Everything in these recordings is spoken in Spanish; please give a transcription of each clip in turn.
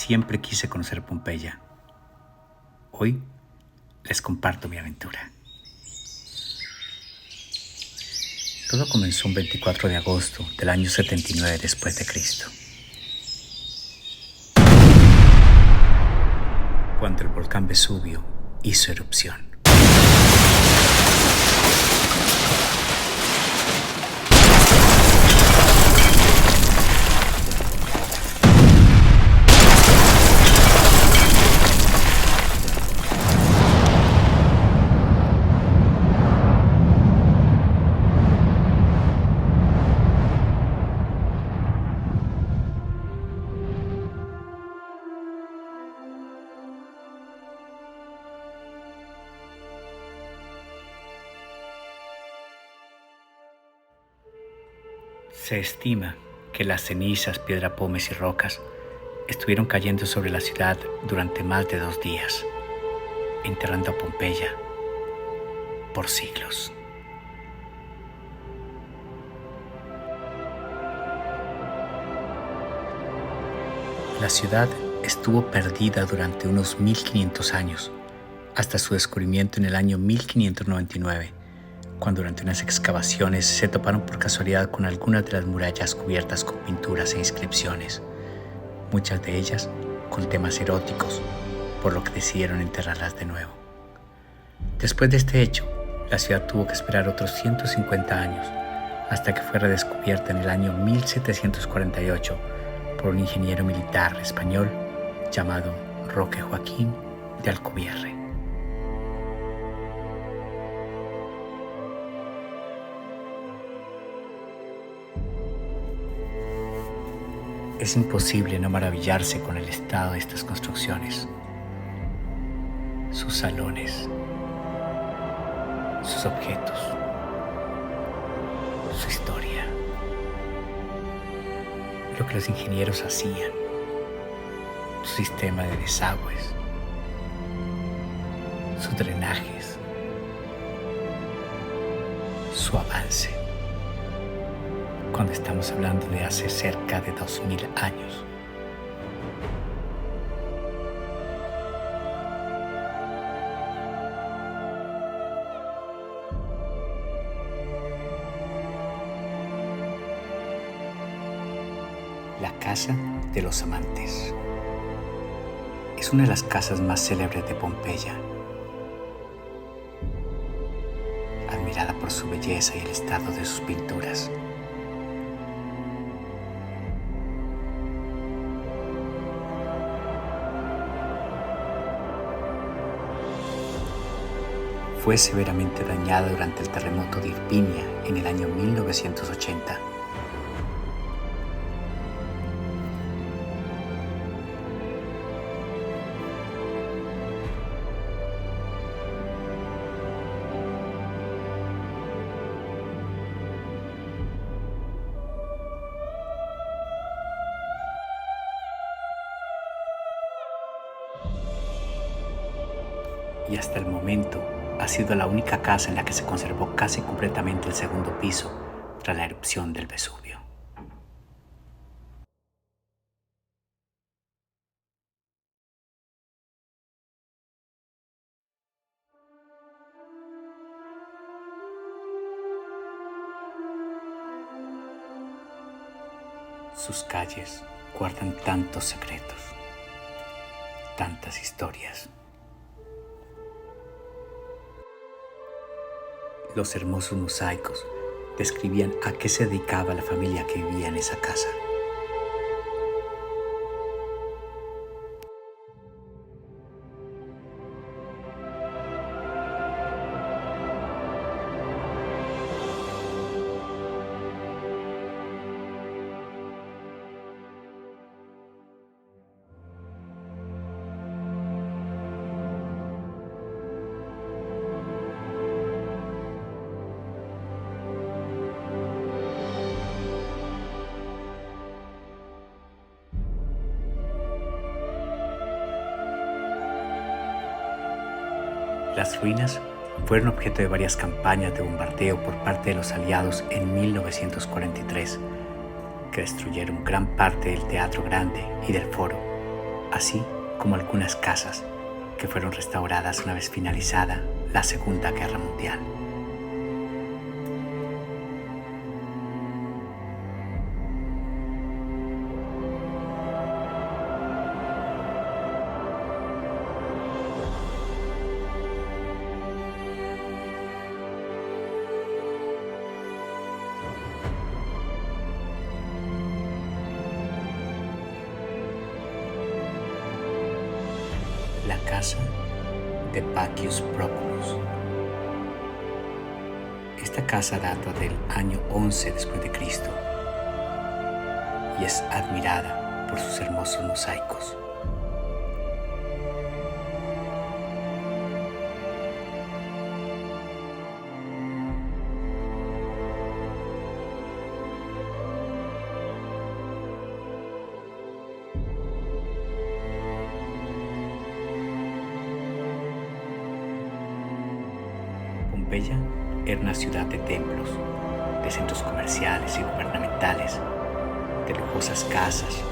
siempre quise conocer Pompeya. Hoy les comparto mi aventura. Todo comenzó un 24 de agosto del año 79 después de Cristo, cuando el volcán Vesubio hizo erupción. Se estima que las cenizas, piedra pómez y rocas estuvieron cayendo sobre la ciudad durante más de 2 días, enterrando a Pompeya por siglos. La ciudad estuvo perdida durante unos 1500 años, hasta su descubrimiento en el año 1599, cuando durante unas excavaciones se toparon por casualidad con algunas de las murallas cubiertas con pinturas e inscripciones, muchas de ellas con temas eróticos, por lo que decidieron enterrarlas de nuevo. Después de este hecho, la ciudad tuvo que esperar otros 150 años, hasta que fue redescubierta en el año 1748 por un ingeniero militar español llamado Roque Joaquín de Alcubierre. Es imposible no maravillarse con el estado de estas construcciones, sus salones, sus objetos, su historia, lo que los ingenieros hacían, su sistema de desagües, sus drenajes, su avance, cuando estamos hablando de hace cerca de 2000 años. La Casa de los Amantes es una de las casas más célebres de Pompeya, admirada por su belleza y el estado de sus pinturas. Fue severamente dañada durante el terremoto de Irpinia en el año 1980. Y hasta el momento ha sido la única casa en la que se conservó casi completamente el segundo piso tras la erupción del Vesubio. Sus calles guardan tantos secretos, tantas historias. Los hermosos mosaicos describían a qué se dedicaba la familia que vivía en esa casa. Las ruinas fueron objeto de varias campañas de bombardeo por parte de los aliados en 1943, que destruyeron gran parte del Teatro Grande y del Foro, así como algunas casas que fueron restauradas una vez finalizada la Segunda Guerra Mundial. La casa de Pacius Proculus. Esta casa data del año 11 después de Cristo y es admirada por sus hermosos mosaicos. Pompeya era una ciudad de templos, de centros comerciales y gubernamentales, de lujosas casas,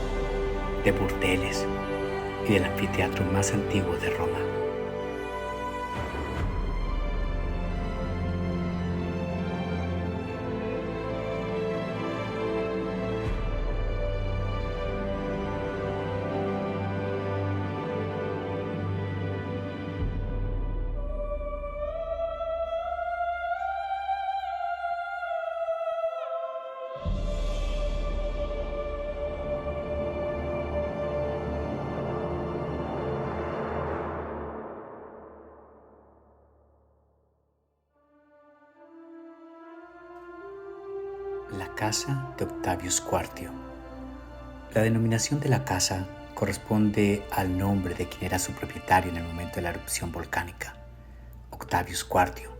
de burdeles y del anfiteatro más antiguo de Roma. La casa de Octavius Quartio. La denominación de la casa corresponde al nombre de quien era su propietario en el momento de la erupción volcánica, Octavius Quartio,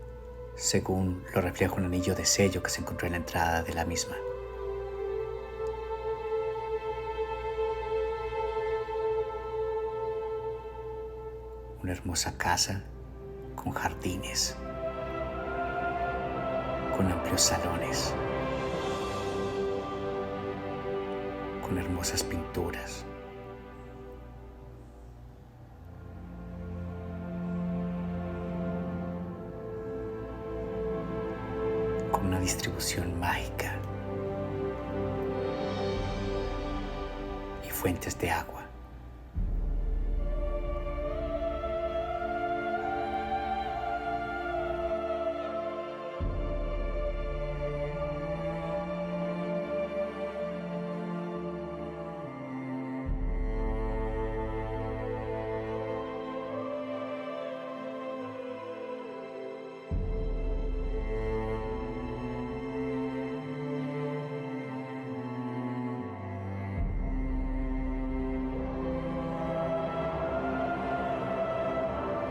según lo refleja un anillo de sello que se encontró en la entrada de la misma. Una hermosa casa con jardines, con amplios salones, con hermosas pinturas. Con una distribución mágica y fuentes de agua.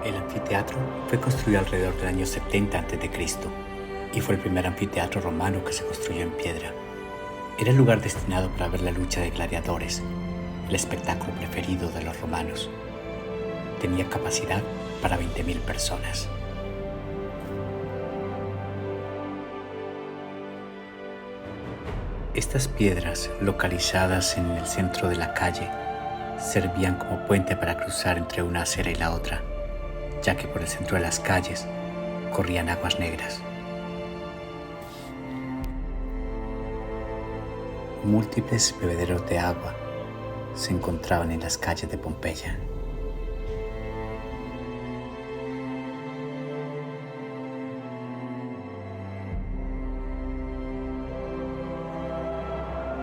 El anfiteatro fue construido alrededor del año 70 a.C. y fue el primer anfiteatro romano que se construyó en piedra. Era el lugar destinado para ver la lucha de gladiadores, el espectáculo preferido de los romanos. Tenía capacidad para 20.000 personas. Estas piedras, localizadas en el centro de la calle, servían como puente para cruzar entre una acera y la otra, ya que por el centro de las calles corrían aguas negras. Múltiples bebederos de agua se encontraban en las calles de Pompeya.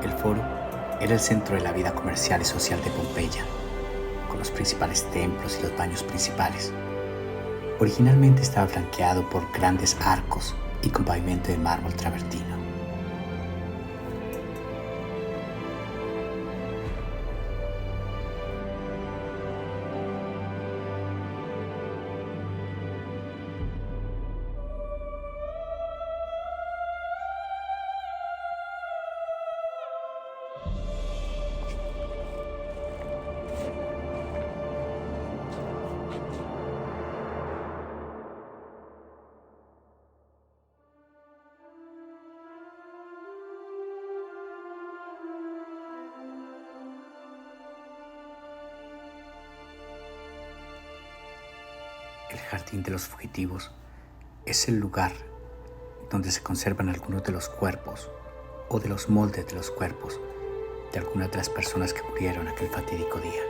El foro era el centro de la vida comercial y social de Pompeya, con los principales templos y los baños principales. Originalmente estaba flanqueado por grandes arcos y con pavimento de mármol travertino. Jardín de los Fugitivos es el lugar donde se conservan algunos de los cuerpos o de los moldes de los cuerpos de algunas de las personas que murieron aquel fatídico día.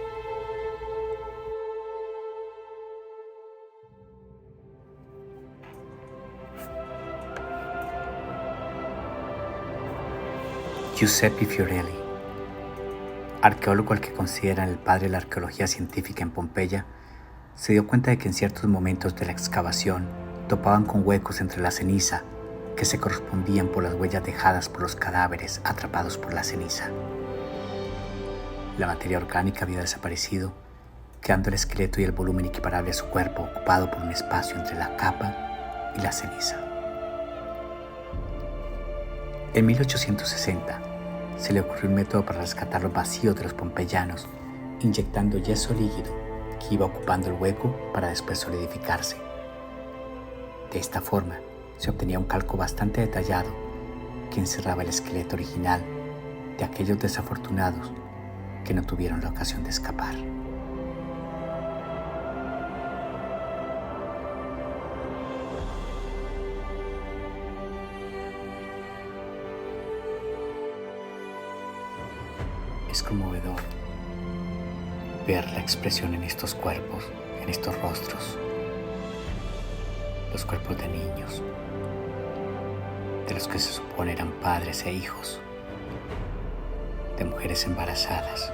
Giuseppe Fiorelli, arqueólogo al que consideran el padre de la arqueología científica en Pompeya, se dio cuenta de que en ciertos momentos de la excavación topaban con huecos entre la ceniza que se correspondían por las huellas dejadas por los cadáveres atrapados por la ceniza. La materia orgánica había desaparecido, quedando el esqueleto y el volumen equiparable a su cuerpo ocupado por un espacio entre la capa y la ceniza. En 1860 se le ocurrió un método para rescatar los vacíos de los pompeyanos, inyectando yeso líquido que iba ocupando el hueco para después solidificarse. De esta forma se obtenía un calco bastante detallado que encerraba el esqueleto original de aquellos desafortunados que no tuvieron la ocasión de escapar. Es conmovedor ver la expresión en estos cuerpos, en estos rostros, los cuerpos de niños, de los que se supone eran padres e hijos, de mujeres embarazadas,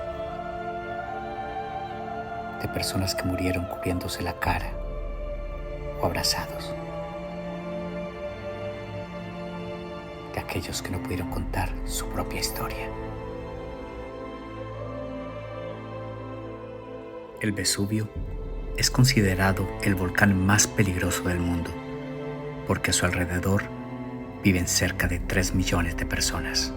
de personas que murieron cubriéndose la cara o abrazados, de aquellos que no pudieron contar su propia historia. El Vesubio es considerado el volcán más peligroso del mundo porque a su alrededor viven cerca de 3 millones de personas.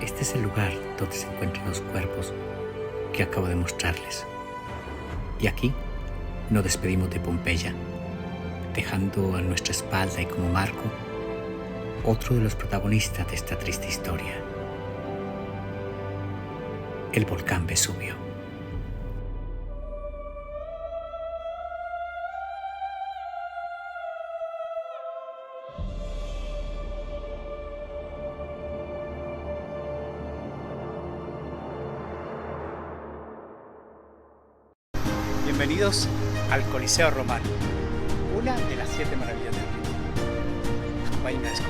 Este es el lugar donde se encuentran los cuerpos que acabo de mostrarles. Y aquí nos despedimos de Pompeya, dejando a nuestra espalda y como marco otro de los protagonistas de esta triste historia, el volcán Vesubio. Bienvenidos al Coliseo Romano, una de las 7 maravillas del mundo. Acompáñenme a descubrir